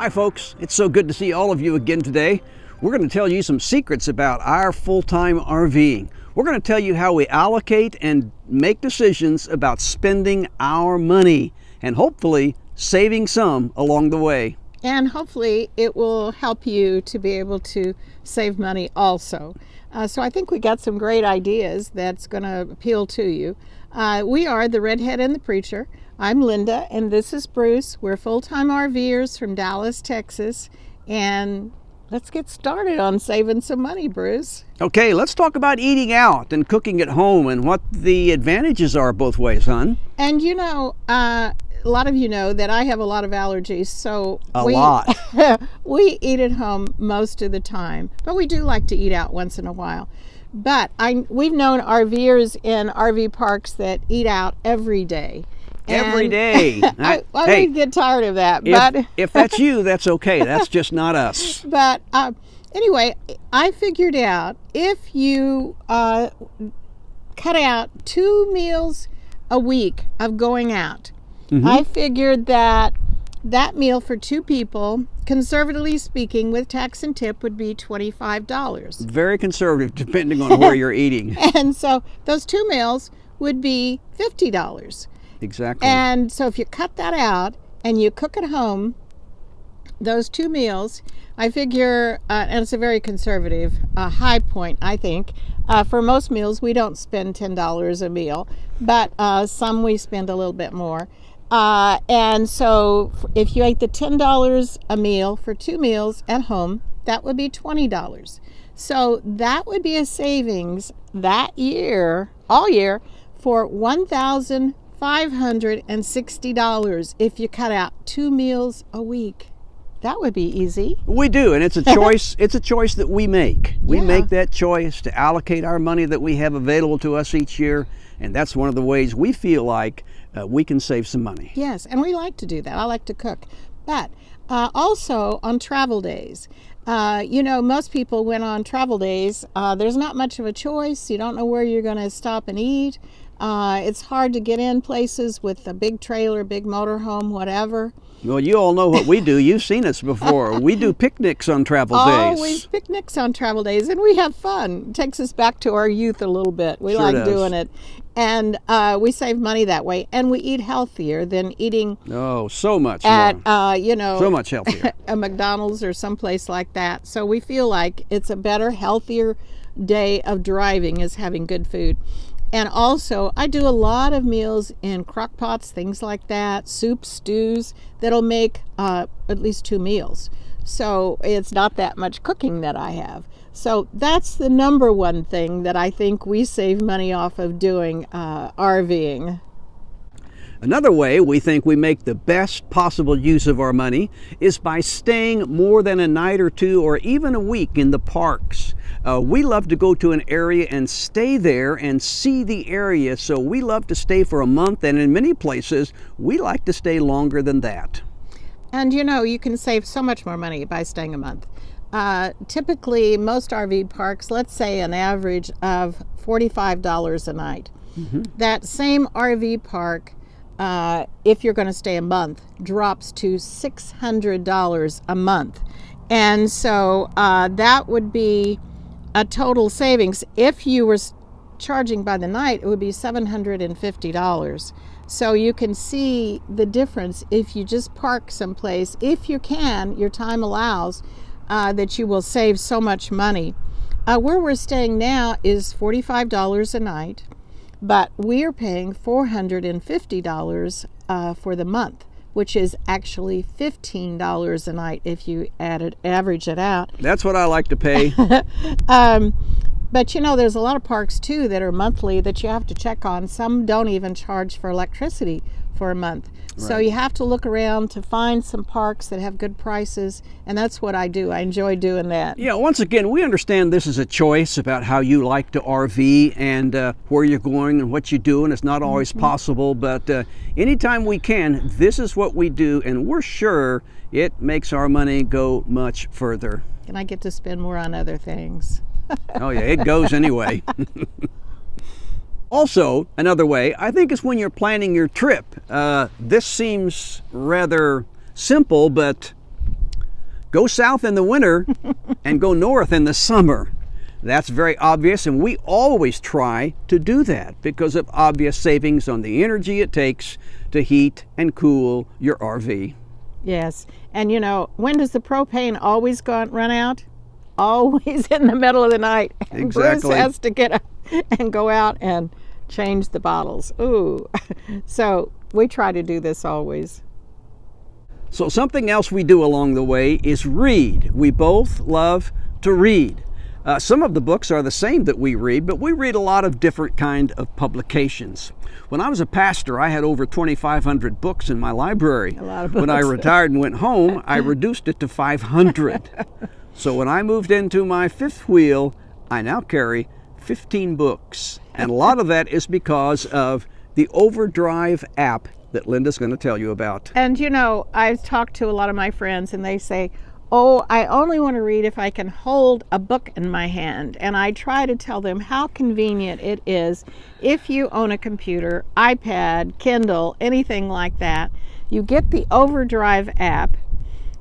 Hi folks, it's so good to see all of you again today. We're going to tell you some secrets about our full-time RVing. We're going to tell you how we allocate and make decisions about spending our money and hopefully saving some along the way. And hopefully it will help you to be able to save money also. So I think we got some great ideas that's going to appeal to you. We are the Redhead and the Preacher. I'm Linda and this is Bruce. We're full-time RVers from Dallas, Texas. And let's get started on saving some money, Bruce. Okay, let's talk about eating out and cooking at home and what the advantages are both ways, hon. And you know, a lot of you know that I have a lot of allergies, so we eat at home most of the time, but we do like to eat out once in a while. But we've known RVers in RV parks that eat out every day. Every day. I get tired of that. If that's you, that's okay. That's just not us. But anyway, I figured out if you cut out 2 meals a week of going out, I figured that meal for 2 people, conservatively speaking, with tax and tip, would be $25. Very conservative, depending on where you're eating. And so those 2 meals would be $50. Exactly. And so if you cut that out and you cook at home, those 2 meals, I figure, and it's a very conservative high point, I think. For most meals, we don't spend $10 a meal, but some we spend a little bit more. And so if you ate the $10 a meal for 2 meals at home, that would be $20. So that would be a savings that year, all year, for $1,560 if you cut out 2 meals a week. That would be easy. We do, and it's a choice. It's a choice that we make. We make that choice to allocate our money that we have available to us each year, and that's one of the ways we feel like we can save some money. Yes, and we like to do that. I like to cook. But also on travel days, you know, most people went on travel days. There's not much of a choice. You don't know where you're going to stop and eat. It's hard to get in places with a big trailer, big motorhome, whatever. Well, you all know what we do. You've seen us before. We do picnics on travel days. Always picnics on travel days, and we have fun. It takes us back to our youth a little bit. We Sure like does. doing it. And we save money that way, and we eat healthier than eating so much at, more. so much healthier. a McDonald's or someplace like that. So we feel like it's a better, healthier day of driving is having good food. And also, I do a lot of meals in crock pots, things like that, soups, stews, that'll make at least 2 meals. So it's not that much cooking that I have. So that's the number one thing that I think we save money off of doing RVing. Another way we think we make the best possible use of our money is by staying more than a night or 2 or even a week in the parks. We love to go to an area and stay there and see the area, so we love to stay for a month, and in many places we like to stay longer than that. And you know, you can save so much more money by staying a month. Typically, most RV parks, let's say an average of $45 a night. That same RV park, if you're going to stay a month, drops to $600 a month. And so that would be a total savings. If you were charging by the night, it would be $750. So you can see the difference if you just park someplace. If you can, your time allows, that you will save so much money. Where we're staying now is $45 a night, but we are paying $450 for the month, which is actually $15 a night if you average it out. That's what I like to pay. But you know, there's a lot of parks too that are monthly that you have to check on. Some don't even charge for electricity for a month. Right. So you have to look around to find some parks that have good prices, and that's what I do. I enjoy doing that. Yeah, once again, we understand this is a choice about how you like to RV and where you're going and what you're doing. It's not always possible, but anytime we can, this is what we do, and we're sure it makes our money go much further. And I get to spend more on other things. Oh yeah, it goes anyway. Also, another way, I think, is when you're planning your trip. This seems rather simple, but Go south in the winter and go north in the summer. That's very obvious, and we always try to do that because of obvious savings on the energy it takes to heat and cool your RV. Yes. And you know, when does the propane always run out? Always in the middle of the night. And Exactly. Bruce has to get up and go out and change the bottles. Ooh. So we try to do this always. So something else we do along the way is read. We both love to read. Some of the books are the same that we read, but we read a lot of different kind of publications. When I was a pastor, I had over 2,500 books in my library. A lot of books. When I retired and went home, I reduced it to 500. So when I moved into my fifth wheel, I now carry 15 books. And a lot of that is because of the Overdrive app that Linda's going to tell you about. And you know, I've talked to a lot of my friends and they say, oh, I only want to read if I can hold a book in my hand. And I try to tell them how convenient it is if you own a computer, iPad, Kindle, anything like that. You get the Overdrive app,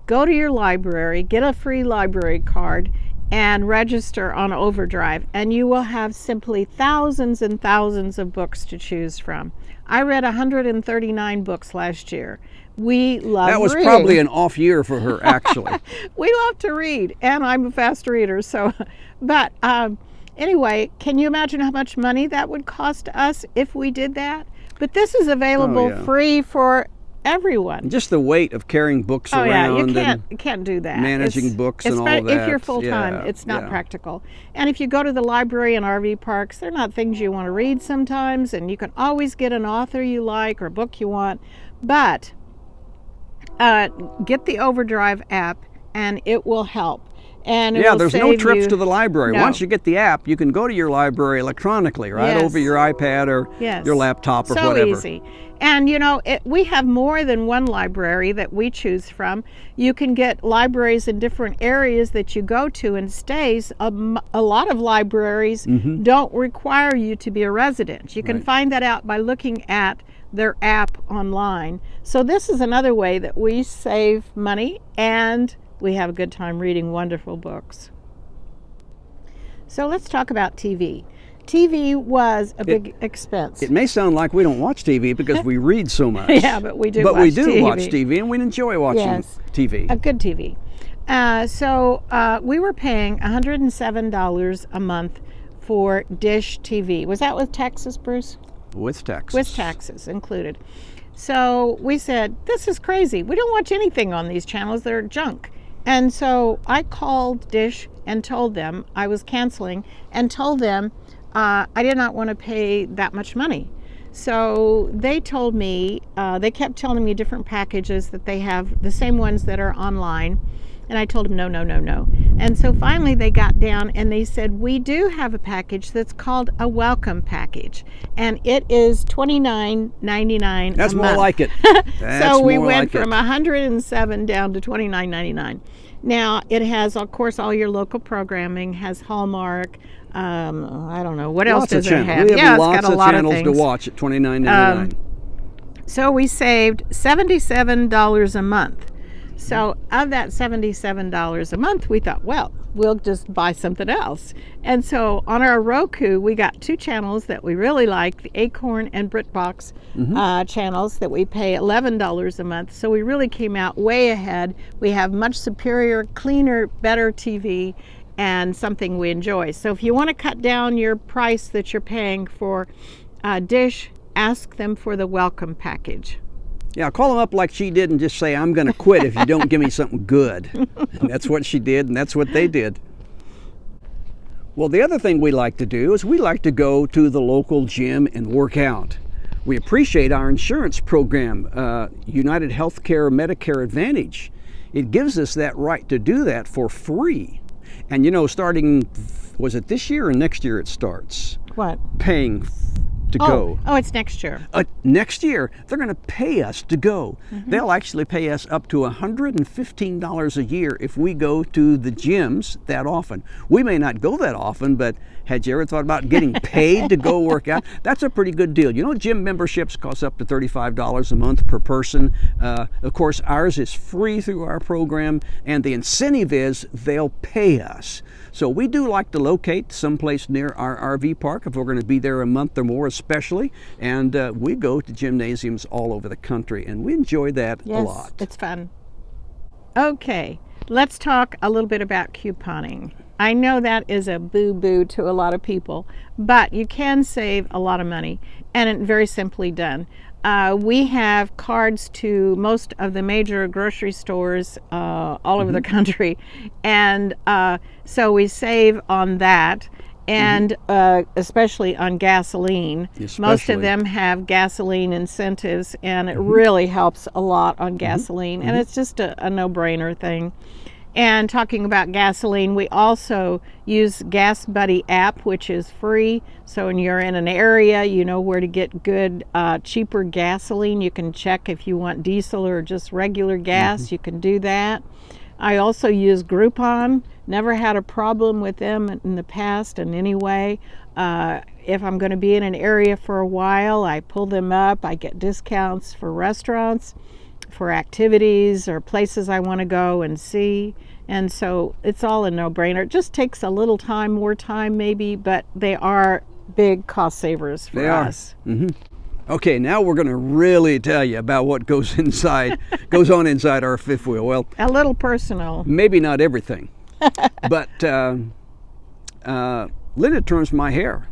go to your library, get a free library card, and register on Overdrive, and you will have simply thousands and thousands of books to choose from. I read 139 books last year. We love That was reading. probably an off year for her, actually. We love to read, and I'm a fast reader. So, but anyway, can you imagine how much money that would cost us if we did that? But this is available yeah. free for everyone. Just the weight of carrying books Oh yeah, around you can't do that. managing books and all that. If you're full time, Yeah, it's not yeah. practical. And if you go to the library and RV parks, they're not things you want to read sometimes, and you can always get an author you like or a book you want. But get the Overdrive app, and it will help. And it Yeah, will there's no save trips you- to the library. No. Once you get the app, you can go to your library electronically, right? Yes. Over your iPad or Yes. your laptop or so whatever. easy. And you know, we have more than one library that we choose from. You can get libraries in different areas that you go to and stays. A lot of libraries don't require you to be a resident. You can Right. find that out by looking at their app online. So this is another way that we save money and we have a good time reading wonderful books. So let's talk about TV. TV was a big expense. It may sound like we don't watch TV because we read so much. Yeah, but we do But watch we do TV. watch TV, and we enjoy watching Yes. TV. A good TV. So we were paying $107 a month for Dish TV. Was that with taxes, Bruce? With taxes. With taxes included. So we said, this is crazy. We don't watch anything on these channels. They're junk. And so I called Dish and told them I was canceling and told them I did not want to pay that much money. So they told me, they kept telling me different packages that they have, the same ones that are online. And I told them, no, no, no, no. And so finally they got down and they said, we do have a package that's called a welcome package. And it is $29.99 That's a more month. like it. That's So we more went like from it. 107 down to $29.99. Now it has, of course, all your local programming, has Hallmark. I don't know what else Lots of does it channels. have. We have Yeah, lots it's got a of lot channels of to things. watch at $29.99. So we saved $77 a month. So of that $77 a month, we thought, well, we'll just buy something else. And so on our Roku, we got two channels that we really like, the Acorn and BritBox channels that we pay $11 a month. So we really came out way ahead. We have much superior, cleaner, better TV and something we enjoy. So if you want to cut down your price that you're paying for Dish, ask them for the welcome package. Yeah, call them up like she did and just say, I'm going to quit if you don't give me something good. And that's what she did, and that's what they did. Well, the other thing we like to do is we like to go to the local gym and work out. We appreciate our insurance program, United Healthcare Medicare Advantage. It gives us that right to do that for free. And you know, starting, was it this year or next year it starts? What? Paying to go. Oh, it's next year. Next year, they're going to pay us to go. They'll actually pay us up to $115 a year if we go to the gyms that often. We may not go that often, but had you ever thought about getting paid to go work out? That's a pretty good deal. You know, gym memberships cost up to $35 a month per person. Of course, ours is free through our program, and the incentive is they'll pay us. So we do like to locate someplace near our RV park if we're going to be there a month or more especially, and we go to gymnasiums all over the country, and we enjoy that a lot. It's fun. Okay, let's talk a little bit about couponing. I know that is a boo-boo to a lot of people, but you can save a lot of money, and it's very simply done. We have cards to most of the major grocery stores all over the country, and so we save on that, and especially on gasoline. Most of them have gasoline incentives, and it really helps a lot on gasoline, and it's just a no-brainer thing. And talking about gasoline, we also use Gas Buddy app, which is free. So when you're in an area, you know where to get good, cheaper gasoline. You can check if you want diesel or just regular gas. You can do that. I also use Groupon. Never had a problem with them in the past in any way. If I'm going to be in an area for a while, I pull them up. I get discounts for restaurants, for activities or places I want to go and see. And so it's all a no-brainer. It just takes a little time, more time maybe, but they are big cost savers for us. Okay, now we're going to really tell you about what goes on inside our fifth wheel. Well, a little personal. Maybe not everything, but Linda trims my hair.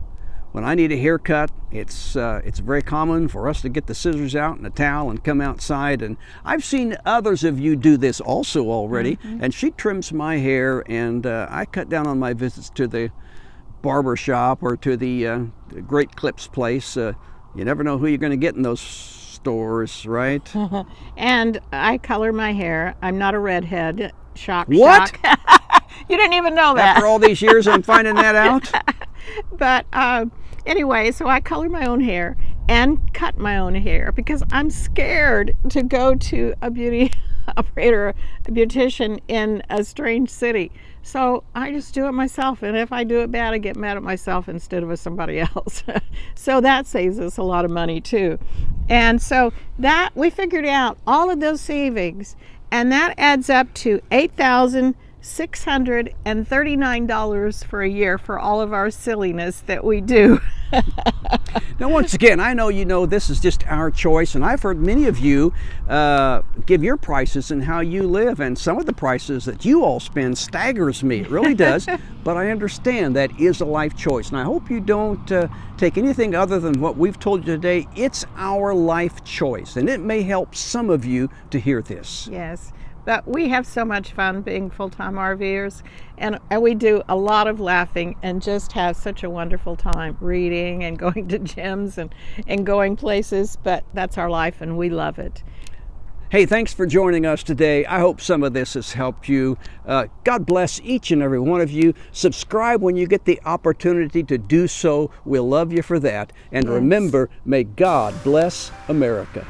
When I need a haircut, it's very common for us to get the scissors out and a towel and come outside. And I've seen others of you do this also already. And she trims my hair, and I cut down on my visits to the barber shop or to the Great Clips place. You never know who you're going to get in those stores, right? And I color my hair. I'm not a redhead. Shock. What? You didn't even know that. After all these years, I'm finding that out. But anyway, so I color my own hair and cut my own hair because I'm scared to go to a beauty operator, a beautician in a strange city. So I just do it myself, and if I do it bad, I get mad at myself instead of at somebody else. So that saves us a lot of money too. And so that we figured out all of those savings, and that adds up to $8,639 for a year for all of our silliness that we do. Now, once again, I know you know this is just our choice, and I've heard many of you give your prices and how you live, and some of the prices that you all spend staggers me. It really does, but I understand that is a life choice, and I hope you don't take anything other than what we've told you today. It's our life choice, and it may help some of you to hear this. Yes. But we have so much fun being full-time RVers, and we do a lot of laughing and just have such a wonderful time reading and going to gyms and going places, but that's our life and we love it. Hey, thanks for joining us today. I hope some of this has helped you. God bless each and every one of you. Subscribe when you get the opportunity to do so. We'll love you for that. And remember, may God bless America.